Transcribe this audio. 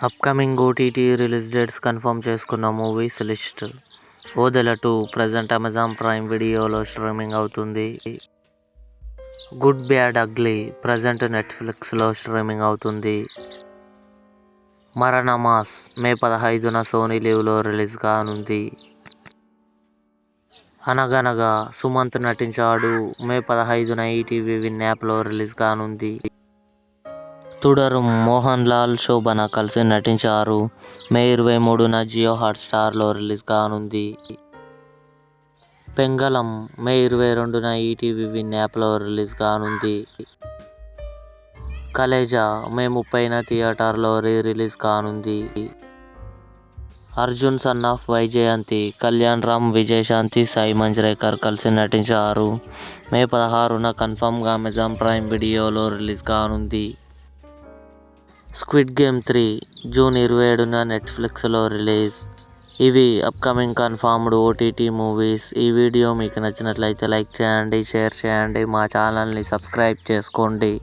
Upcoming OTT release dates confirm చేసుకున్న movies list. Odela 2 present Amazon Prime వీడియోలో streaming అవుతుంది. Good bad ugly present నెట్ఫ్లిక్స్లో streaming అవుతుంది. Marana mass May 15న సోనీ లీవ్లో రిలీజ్ కానుంది. అనగనగా సుమంత్ నటించాడు మే 15న ఈటీవీ విన్ యాప్లో రిలీజ్ కానుంది. తుడరుం మోహన్ లాల్, శోభన కలిసి నటించారు మే 23న జియో హాట్స్టార్లో రిలీజ్ కానుంది. పెంగళం మే 22న ఈటీవీ విన్ యాప్లో రిలీజ్ కానుంది. కలేజా మే 30న థియేటర్లో రిలీజ్ కానుంది. అర్జున్ సన్ ఆఫ్ వైజయంతి కళ్యాణ్ రామ్, విజయశాంతి, సాయి మంజ్రేకర్ కలిసి నటించారు మే 16న కన్ఫర్మ్గా అమెజాన్ ప్రైమ్ వీడియోలో రిలీజ్ కానుంది. స్క్విడ్ గేమ్ 3 జూన్ 27న నెట్ఫ్లిక్స్లో రిలీజ్. ఇవి అప్కమింగ్ కన్ఫర్మ్డ్ ఓటీటీ మూవీస్. ఈ వీడియో మీకు నచ్చినట్లయితే లైక్ చేయండి, షేర్ చేయండి, మా ఛానల్ని సబ్స్క్రైబ్ చేసుకోండి.